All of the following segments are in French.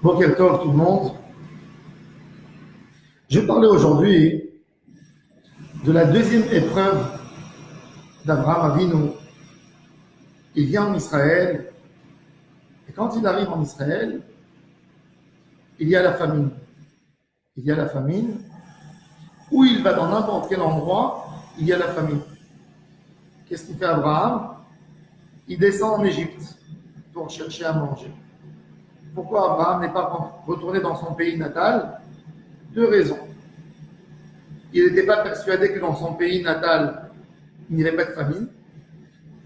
Boker Tov tout le monde. Je vais parler aujourd'hui de la deuxième épreuve d'Abraham Avinu. Il vient en Israël et quand il arrive en Israël, il y a la famine. Il y a la famine. Où il va dans n'importe quel endroit, il y a la famine. Qu'est-ce qu'il fait Abraham? Il descend en Égypte pour chercher à manger. Pourquoi Abraham n'est pas retourné dans son pays natal? Deux raisons. Il n'était pas persuadé que dans son pays natal, il n'y avait pas de famine.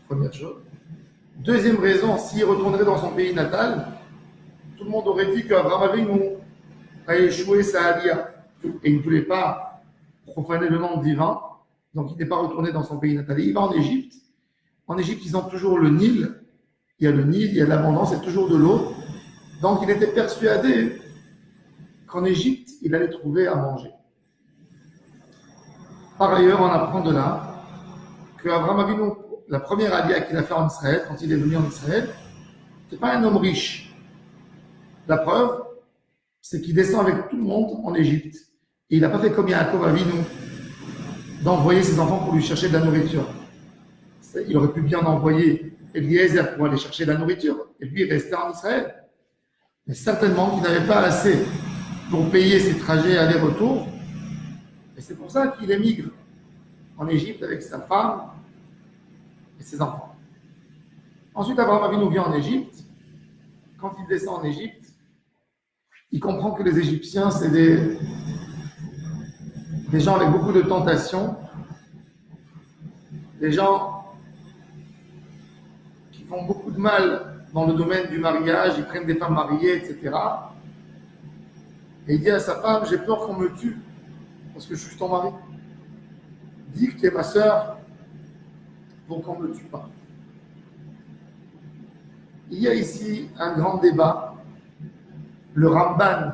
Première chose. Deuxième raison, s'il retournerait dans son pays natal, tout le monde aurait dit qu'Abraham Avinu a échoué sa aliyah. Et il ne voulait pas profaner le nom divin, donc il n'est pas retourné dans son pays natal. Il va en Égypte. En Égypte, ils ont toujours le Nil. Il y a le Nil, il y a l'abondance, il y a toujours de l'eau. Donc il était persuadé qu'en Égypte, il allait trouver à manger. Par ailleurs, on apprend de là qu'Abraham Avinu, la première aliyah qu'il a fait en Israël, quand il est venu en Israël, ce n'est pas un homme riche. La preuve, c'est qu'il descend avec tout le monde en Égypte. Et il n'a pas fait comme Yaakov Avinu, d'envoyer ses enfants pour lui chercher de la nourriture. Il aurait pu bien envoyer Eliezer pour aller chercher de la nourriture, et lui rester en Israël. Mais certainement qu'il n'avait pas assez pour payer ses trajets aller-retour. Et c'est pour ça qu'il émigre en Égypte avec sa femme et ses enfants. Ensuite, Abraham Avinu vient en Égypte. Quand il descend en Égypte, il comprend que les Égyptiens, c'est des gens avec beaucoup de tentations, des gens qui font beaucoup de mal dans le domaine du mariage, ils prennent des femmes mariées, etc. Et il dit à sa femme, j'ai peur qu'on me tue, parce que je suis ton mari. Dis que tu es ma sœur, pour qu'on ne me tue pas. Il y a ici un grand débat. Le Ramban,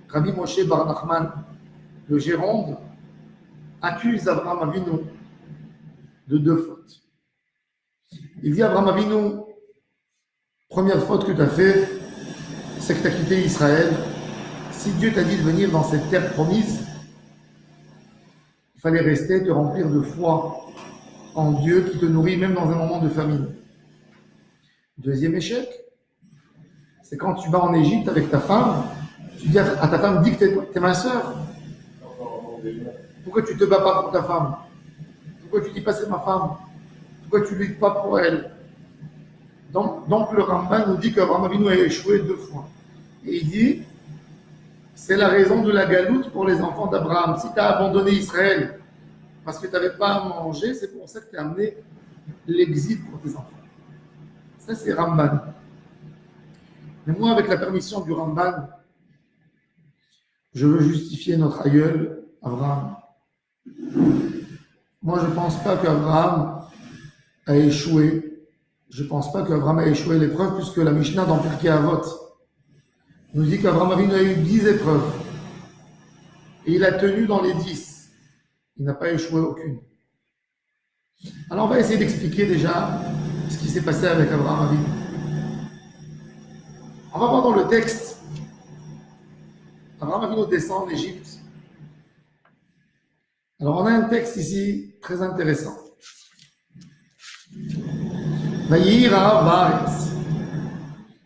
Rabbi Moshe Bar Nachman, de Gironde, accuse Abraham Avinu de deux fautes. Il dit à Abraham Avinu, première faute que tu as fait, c'est que tu as quitté Israël. Si Dieu t'a dit de venir dans cette terre promise, il fallait rester, te remplir de foi en Dieu qui te nourrit même dans un moment de famine. Deuxième échec, c'est quand tu vas en Égypte avec ta femme, tu dis à ta femme, dis que tu es ma sœur. Pourquoi tu ne te bats pas pour ta femme? Pourquoi tu dis pas c'est ma femme? Pourquoi tu ne luttes pas pour elle? Donc le Ramban nous dit qu'Abraham Avinu a échoué deux fois. Et il dit, c'est la raison de la galoute pour les enfants d'Abraham. Si tu as abandonné Israël parce que tu n'avais pas à manger, c'est pour ça que tu as amené l'exil pour tes enfants. Ça, c'est Ramban. Mais moi, avec la permission du Ramban, je veux justifier notre aïeul, Abraham. Moi, je ne pense pas qu'Abraham a échoué. Je ne pense pas qu'Abraham a échoué l'épreuve, puisque la Mishnah dans Pirkei Avot nous dit qu'Abraham Avinu a eu 10 épreuves. Et il a tenu dans les 10. Il n'a pas échoué aucune. Alors on va essayer d'expliquer déjà ce qui s'est passé avec Abraham Avinu. On va voir dans le texte. Abraham Avinu descend en Égypte. Alors on a un texte ici très intéressant. Vayira Baaretz,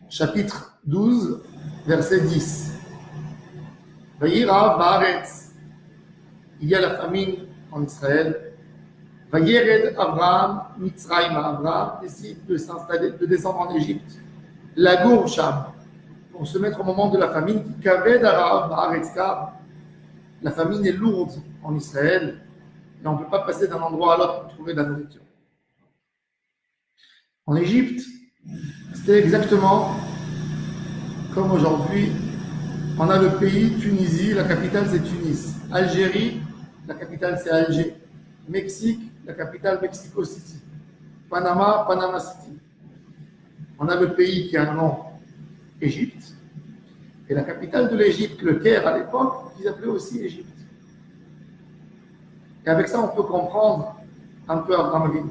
chapitre 12, verset 10. Vayira Baaretz, il y a la famine en Israël. Vayered Abraham Mitzrayma, Abraham décide de s'installer, de descendre en Égypte. Lagour Sham, pour se mettre au moment de la famine. Kaved Arav Baaretz, car la famine est lourde en Israël et on ne peut pas passer d'un endroit à l'autre pour trouver de la nourriture. En Égypte, c'était exactement comme aujourd'hui. On a le pays Tunisie, la capitale c'est Tunis. Algérie, la capitale c'est Alger. Mexique, la capitale Mexico City. Panama, Panama City. On a le pays qui a un nom, Égypte. Et la capitale de l'Égypte, le Caire à l'époque, ils appelaient aussi Égypte. Et avec ça, on peut comprendre un peu Abraham Avinu.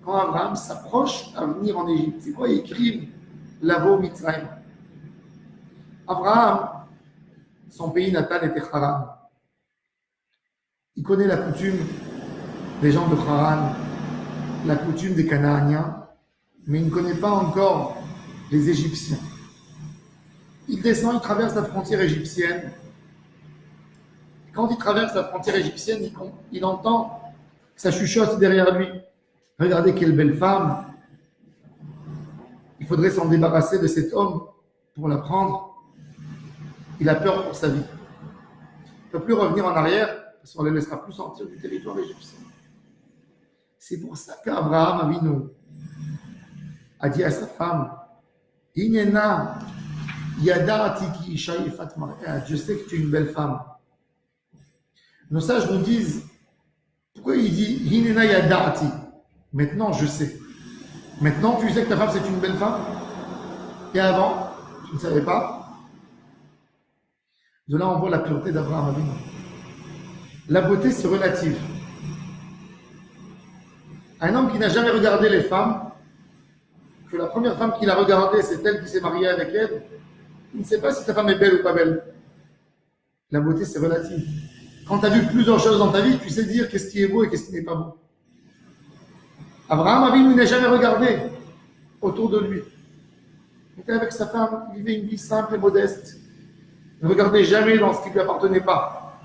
quand Abraham s'approche à venir en Égypte. C'est quoi? Ils écrivent Lavo Mitzrayim. Abraham, son pays natal était Haran. Il connaît la coutume des gens de Haran, la coutume des Canaaniens, mais il ne connaît pas encore les Égyptiens. Il descend, il traverse la frontière égyptienne. Quand il traverse la frontière égyptienne, il entend que ça chuchote derrière lui. Regardez quelle belle femme. Il faudrait s'en débarrasser de cet homme pour la prendre. Il a peur pour sa vie. Il ne peut plus revenir en arrière parce qu'on ne les laissera plus sortir du territoire égyptien. C'est pour ça qu'Abraham Avinu a dit à sa femme, Inena yada'ati ki isha yifat mar'at. Je sais que tu es une belle femme. Nos sages nous disent, pourquoi il dit Inena yada'ati? Maintenant je sais. Maintenant tu sais que ta femme c'est une belle femme? Et avant, tu ne savais pas? De là on voit la pureté d'Abraham Avinu. La beauté c'est relative. Un homme qui n'a jamais regardé les femmes, que la première femme qu'il a regardée, c'est elle qui s'est mariée avec elle, il ne sait pas si sa femme est belle ou pas belle. La beauté, c'est relatif. Quand tu as vu plusieurs choses dans ta vie, tu sais dire qu'est-ce qui est beau et qu'est-ce qui n'est pas beau. Abraham Avinu n'a jamais regardé autour de lui. Il était avec sa femme, il vivait une vie simple et modeste. Il ne regardait jamais dans ce qui ne lui appartenait pas.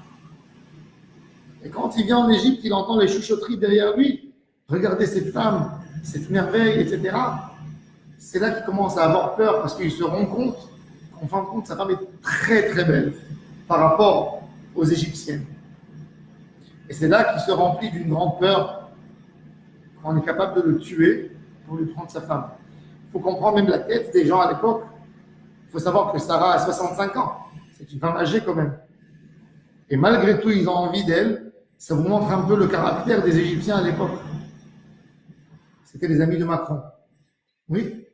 Et quand il vient en Égypte, il entend les chuchotteries derrière lui. Regardez cette femme, cette merveille, etc. C'est là qu'il commence à avoir peur parce qu'il se rend compte qu'en fin de compte, sa femme est très très belle par rapport aux Égyptiennes. Et c'est là qu'il se remplit d'une grande peur qu'on est capable de le tuer pour lui prendre sa femme. Il faut comprendre même la tête des gens à l'époque. Il faut savoir que Sarah a 65 ans. C'est une femme âgée quand même. Et malgré tout, ils ont envie d'elle. Ça vous montre un peu le caractère des Égyptiens à l'époque. C'était les amis de Macron. Oui.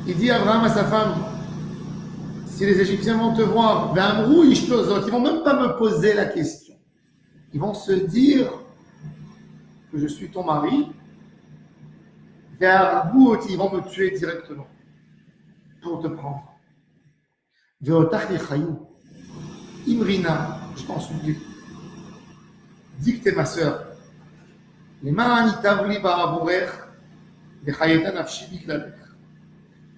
Il dit Abraham à sa femme, si les Égyptiens vont te voir, ils ne vont même pas me poser la question. Ils vont se dire que je suis ton mari. Ils vont me tuer directement pour te prendre. Imrina, je t'en supplie. Dis que t'es ma sœur.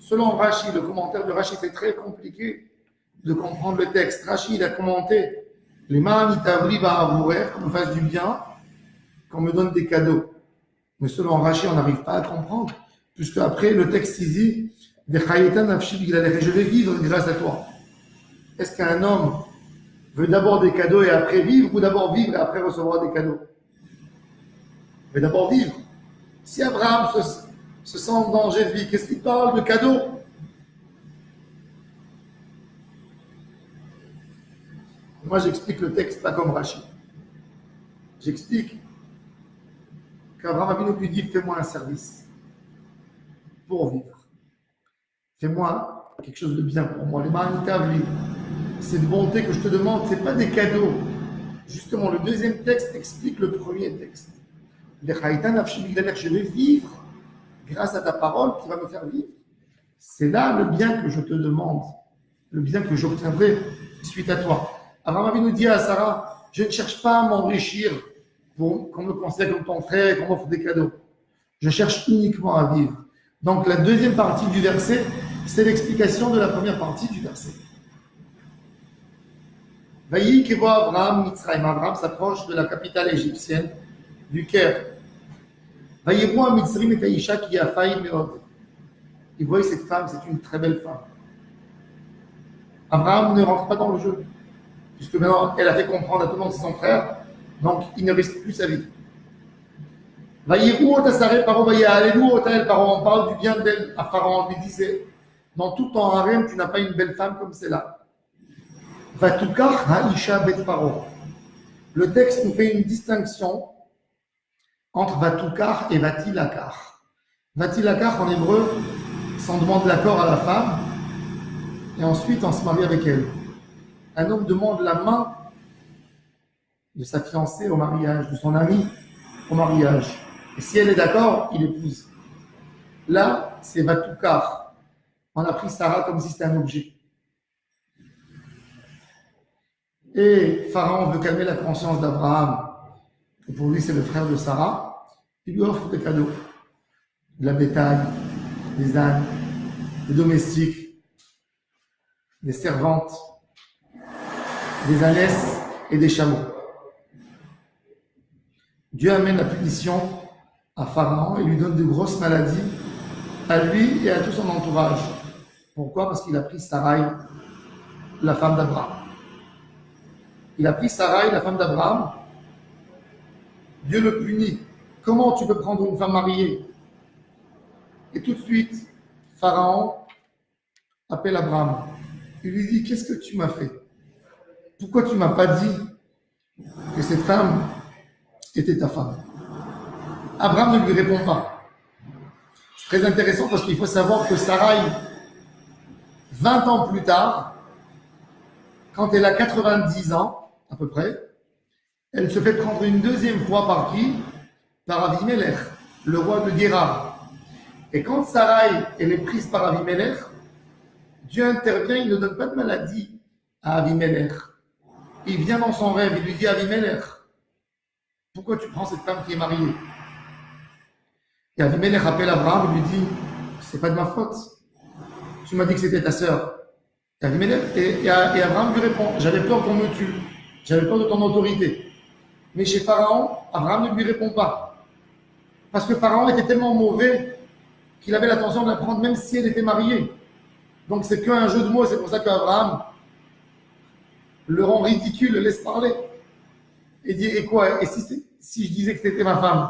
Selon Rashi, le commentaire de Rashi, c'est très compliqué de comprendre le texte. Rashi, il a commenté les ma'anitavli ba'avourer, qu'on me fasse du bien, qu'on me donne des cadeaux. Mais selon Rashi, on n'arrive pas à comprendre, puisque après, le texte il dit je vais vivre grâce à toi. Est-ce qu'un homme veut d'abord des cadeaux et après vivre, ou d'abord vivre et après recevoir des cadeaux? Il veut d'abord vivre. Si Abraham se sent en danger de vie, qu'est-ce qu'il parle de cadeaux? Moi, j'explique le texte pas comme Rashi. J'explique qu'Abraham Avinu lui dit, fais-moi un service pour vivre. Fais-moi quelque chose de bien pour moi. Les ma'anitavli, cette bonté que je te demande, ce n'est pas des cadeaux. Justement, le deuxième texte explique le premier texte. Je vais vivre grâce à ta parole qui va me faire vivre. C'est là le bien que je te demande, le bien que j'obtiendrai suite à toi. Abraham Avinu dit à Sarah, je ne cherche pas à m'enrichir pour qu'on me considère comme ton frère et qu'on m'offre des cadeaux. Je cherche uniquement à vivre. Donc la deuxième partie du verset, c'est l'explication de la première partie du verset. Vayi Kevo Abraham Mitzrayim. Abraham s'approche de la capitale égyptienne, du Caire. Vayevo Mitzrayim et Taïcha qui a failli meod. Il voit cette femme, c'est une très belle femme. Abraham ne rentre pas dans le jeu, puisque maintenant elle a fait comprendre à tout le monde que c'est son frère, donc il ne risque plus sa vie. Vayevo Tasare Paro Vayalelu Otael Paro. On parle du bien d'elle à Pharaon. On lui disait, dans tout ton harem, tu n'as pas une belle femme comme celle-là. Vatukar Haisha Bet Paro. Le texte nous fait une distinction entre Vatukar et Vatilakar. Vatilakar en hébreu, c'est on demande l'accord à la femme et ensuite on se marie avec elle. Un homme demande la main de sa fiancée au mariage, de son ami au mariage. Et si elle est d'accord, il épouse. Là, c'est Vatoukar. On a pris Sarah comme si c'était un objet. Et Pharaon veut calmer la conscience d'Abraham. Et pour lui, c'est le frère de Sarah. Il lui offre des cadeaux. De la bétail, des ânes, des domestiques, des servantes, des ânesses et des chameaux. Dieu amène la punition à Pharaon et lui donne de grosses maladies à lui et à tout son entourage. Pourquoi? Parce qu'il a pris Sarai, la femme d'Abraham. Il a pris Sarai, la femme d'Abraham. Dieu le punit. Comment tu peux prendre une femme mariée? Et tout de suite, Pharaon appelle Abraham. Il lui dit, qu'est-ce que tu m'as fait? Pourquoi tu ne m'as pas dit que cette femme était ta femme? Abraham ne lui répond pas. C'est très intéressant parce qu'il faut savoir que Sarai, 20 ans plus tard, quand elle a 90 ans, à peu près, elle se fait prendre une deuxième fois par qui? Par Avimelech, le roi de Guérar. Et quand Sarai, elle est prise par Avimelech, Dieu intervient, il ne donne pas de maladie à Avimelech. Il vient dans son rêve, il lui dit à Avimelech, pourquoi tu prends cette femme qui est mariée? Et Avimelech appelle Abraham et lui dit, c'est pas de ma faute. Tu m'as dit que c'était ta sœur. Et Abraham lui répond, j'avais peur qu'on me tue. J'avais peur de ton autorité. Mais chez Pharaon, Abraham ne lui répond pas. Parce que Pharaon était tellement mauvais qu'il avait l'intention de la prendre même si elle était mariée. Donc c'est qu'un jeu de mots, c'est pour ça qu'Abraham le rend ridicule, le laisse parler. Et dit, et quoi? Et si je disais que c'était ma femme,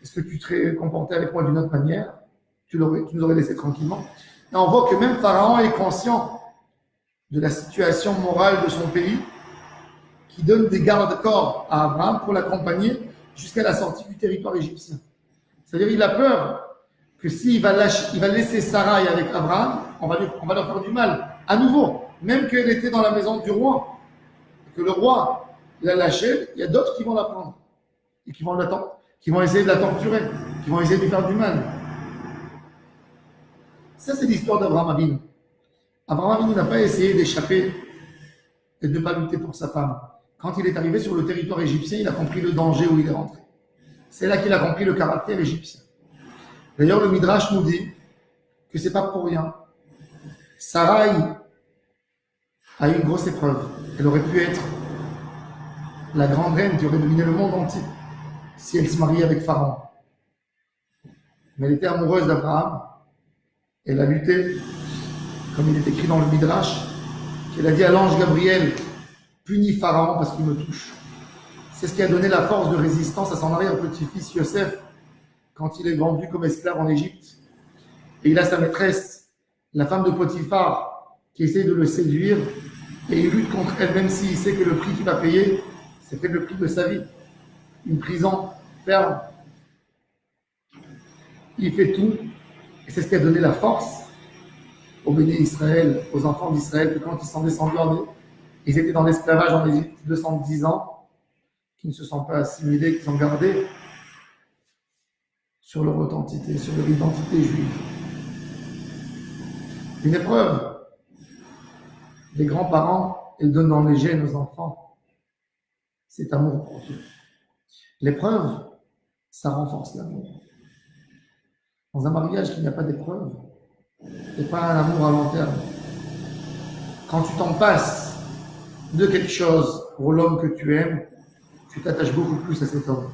est-ce que tu te serais comporté avec moi d'une autre manière? Tu nous aurais laissé tranquillement. Et on voit que même Pharaon est conscient de la situation morale de son pays, qui donne des gardes-corps à Abraham pour l'accompagner jusqu'à la sortie du territoire égyptien. C'est-à-dire il a peur que s'il va laisser Sarai avec Abraham, on va leur faire du mal. À nouveau, même qu'elle était dans la maison du roi, que le roi l'a lâchée, il y a d'autres qui vont la prendre et qui vont essayer de la torturer, qui vont essayer de lui faire du mal. Ça, c'est l'histoire d'Abraham Avinu. Abraham Avinu n'a pas essayé d'échapper et de ne pas lutter pour sa femme. Quand il est arrivé sur le territoire égyptien, il a compris le danger où il est rentré. C'est là qu'il a compris le caractère égyptien. D'ailleurs, le Midrash nous dit que c'est pas pour rien. Sarai a eu une grosse épreuve. Elle aurait pu être la grande reine qui aurait dominé le monde entier si elle se mariait avec Pharaon. Mais elle était amoureuse d'Abraham. Elle a lutté, comme il est écrit dans le Midrash, qu'elle a dit à l'ange Gabriel, punis Pharaon parce qu'il me touche. C'est ce qui a donné la force de résistance à son arrière-petit-fils Yosef quand il est vendu comme esclave en Égypte. Et il a sa maîtresse, la femme de Potiphar, qui essaie de le séduire et il lutte contre elle, même s'il sait que le prix qu'il va payer, c'est peut-être le prix de sa vie. Une prison ferme. Il fait tout. Et c'est ce qui a donné la force aux bénis Israël, aux enfants d'Israël, que quand ils sont descendus ils étaient dans l'esclavage en Égypte 210 ans, qui ne se sont pas assimilés, qui sont gardés sur leur authenticité, sur leur identité juive. Une épreuve. Les grands-parents, ils donnent dans les gènes aux enfants cet amour pour Dieu. L'épreuve, ça renforce l'amour. Dans un mariage qui n'a pas d'épreuve, c'est pas un amour à long terme. Quand tu t'en passes de quelque chose pour l'homme que tu aimes, tu t'attaches beaucoup plus à cet homme.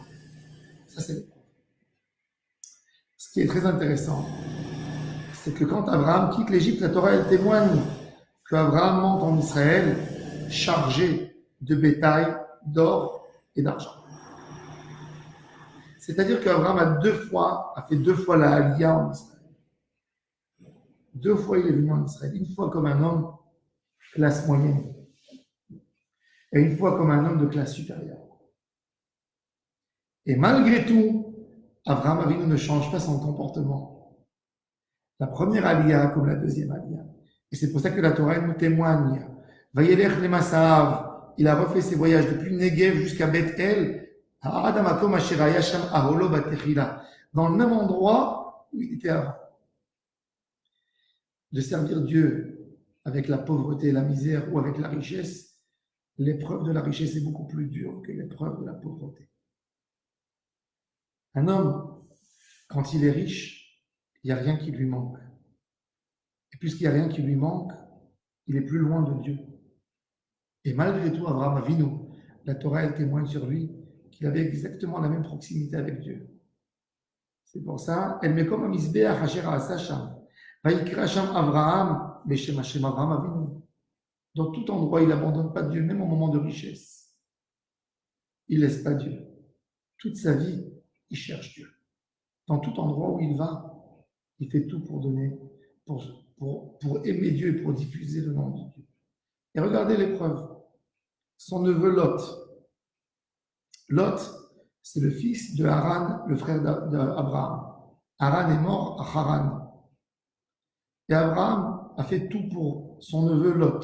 Ça, c'est l'épreuve. Ce qui est très intéressant, c'est que quand Abraham quitte l'Égypte, la Torah, elle témoigne qu'Abraham monte en Israël chargé de bétail, d'or et d'argent. C'est-à-dire qu'Abraham a fait deux fois la Aliyah en Israël. 2 fois il est venu en Israël. Une fois comme un homme classe moyenne et une fois comme un homme de classe supérieure. Et malgré tout, Abraham Avinu ne change pas son comportement. La première Aliyah comme la deuxième Aliyah. Et c'est pour ça que la Torah nous témoigne. Vayelech le Masav, il a refait ses voyages depuis Negev jusqu'à Beth-El, dans le même endroit où il était avant. De servir Dieu avec la pauvreté et la misère ou avec la richesse, l'épreuve de la richesse est beaucoup plus dure que l'épreuve de la pauvreté. Un homme, quand il est riche, il n'y a rien qui lui manque. Et puisqu'il n'y a rien qui lui manque, il est plus loin de Dieu. Et malgré tout, Abraham Avinu, la Torah, elle témoigne sur lui qu'il avait exactement la même proximité avec Dieu. C'est pour ça, elle met comme un misbéach asher ha'asa sham. Vayikra sham Abraham, beshem Hashem Abraham Avinu. Dans tout endroit, il n'abandonne pas Dieu, même au moment de richesse. Il ne laisse pas Dieu. Toute sa vie, il cherche Dieu. Dans tout endroit où il va, il fait tout pour donner, pour aimer Dieu et pour diffuser le nom de Dieu. Et regardez l'épreuve. Son neveu Lot. Lot, c'est le fils de Haran, le frère d'Abraham. Haran est mort à Haran. Et Abraham a fait tout pour son neveu Lot.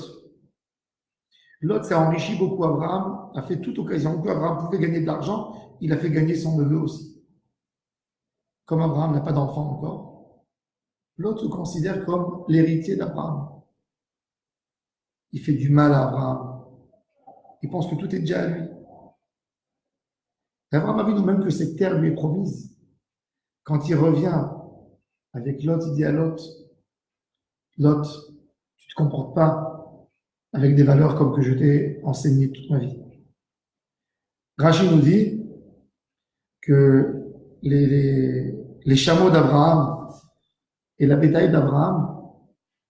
Lot s'est enrichi beaucoup. Abraham a fait toute occasion où Abraham pouvait gagner de l'argent, il a fait gagner son neveu aussi. Comme Abraham n'a pas d'enfant encore, Lot se considère comme l'héritier d'Abraham. Il fait du mal à Abraham. Il pense que tout est déjà à lui. Et Abraham a vu nous-mêmes que cette terre lui est promise. Quand il revient avec Lot, il dit à Lot, Lot, tu ne te comportes pas avec des valeurs comme que je t'ai enseigné toute ma vie. Rachid nous dit que les chameaux d'Abraham et la bétail d'Abraham,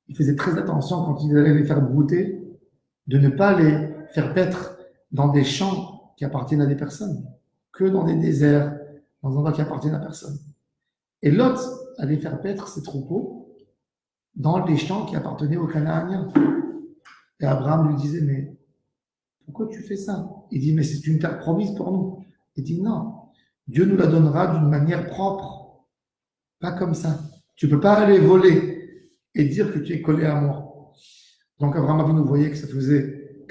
il faisait très attention quand il allait les faire brouter, de ne pas les faire paître dans des champs qui appartiennent à des personnes, que dans des déserts, dans des endroits qui appartiennent à personne. Et Lot allait faire paître ses troupeaux dans des champs qui appartenaient aux Canaaniens. Et Abraham lui disait, mais pourquoi tu fais ça? Il dit, mais c'est une terre promise pour nous. Il dit, non, Dieu nous la donnera d'une manière propre, pas comme ça. Tu ne peux pas aller voler et dire que tu es collé à moi. Donc Abraham avait nous voyait que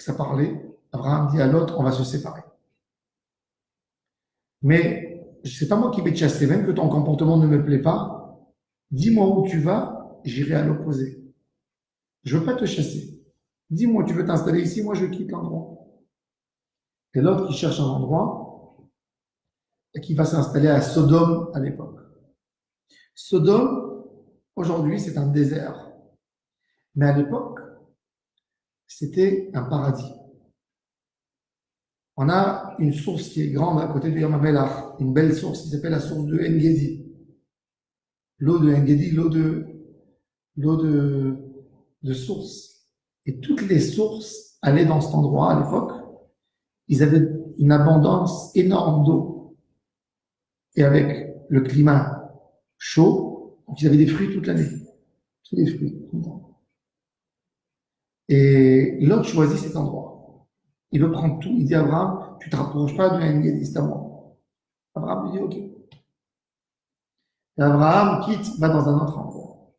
ça parlait. Abraham dit à l'autre, on va se séparer. Mais c'est pas moi qui vais te chasser, même que ton comportement ne me plaît pas. Dis-moi où tu vas, j'irai à l'opposé. Je veux pas te chasser. Dis-moi, tu veux t'installer ici, moi je quitte l'endroit. Et l'autre qui cherche un endroit et qui va s'installer à Sodome à l'époque. Sodome, aujourd'hui, c'est un désert. Mais à l'époque, c'était un paradis. On a une source qui est grande à côté du Yam HaMelach, une belle source qui s'appelle la source de En-Gedi. L'eau de En-Gedi, l'eau de source. Et toutes les sources allaient dans cet endroit à l'époque. Ils avaient une abondance énorme d'eau. Et avec le climat chaud, donc ils avaient des fruits toute l'année. Tous les fruits, tout le temps. Et l'autre choisit cet endroit. Il veut prendre tout. Il dit à Abraham, tu ne te rapproches pas de En-Gedi, c'est à moi. Abraham lui dit, ok. Et Abraham quitte, va dans un autre endroit.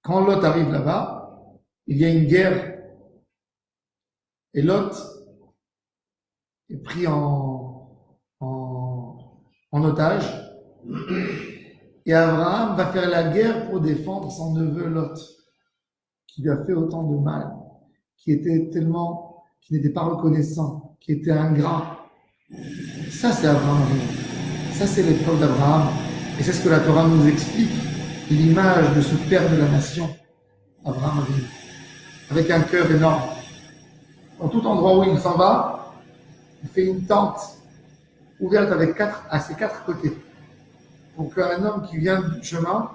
Quand Lot arrive là-bas, il y a une guerre. Et Lot est pris en otage. Et Abraham va faire la guerre pour défendre son neveu Lot, qui lui a fait autant de mal, qui n'était pas reconnaissant, qui était ingrat. Ça, c'est Abraham. Ça, c'est l'épreuve d'Abraham. Et c'est ce que la Torah nous explique, l'image de ce père de la nation, Abraham Avinu, avec un cœur énorme. Dans tout endroit où il s'en va, il fait une tente ouverte à ses quatre côtés, pour qu'un homme qui vient du chemin,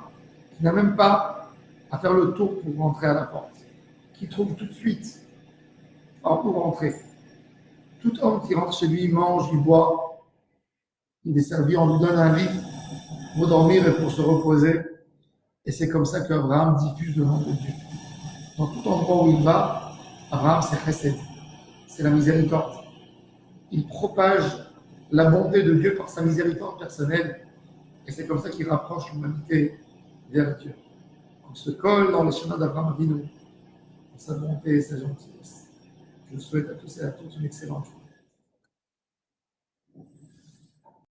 qui n'a même pas à faire le tour pour rentrer à la porte, qui trouve tout de suite pour rentrer. Tout homme qui rentre chez lui, il mange, il boit, il est servi, on lui donne un lit pour dormir et pour se reposer. Et c'est comme ça qu'Abraham diffuse le nom de Dieu. Dans tout endroit où il va, Abraham, c'est chesed, c'est la miséricorde. Il propage la bonté de Dieu par sa miséricorde personnelle. Et c'est comme ça qu'il rapproche l'humanité vers Dieu. On se colle dans les chemins d'Abraham Avinu, sa bonté et sa gentillesse. Je vous souhaite à tous et à toutes une excellente journée.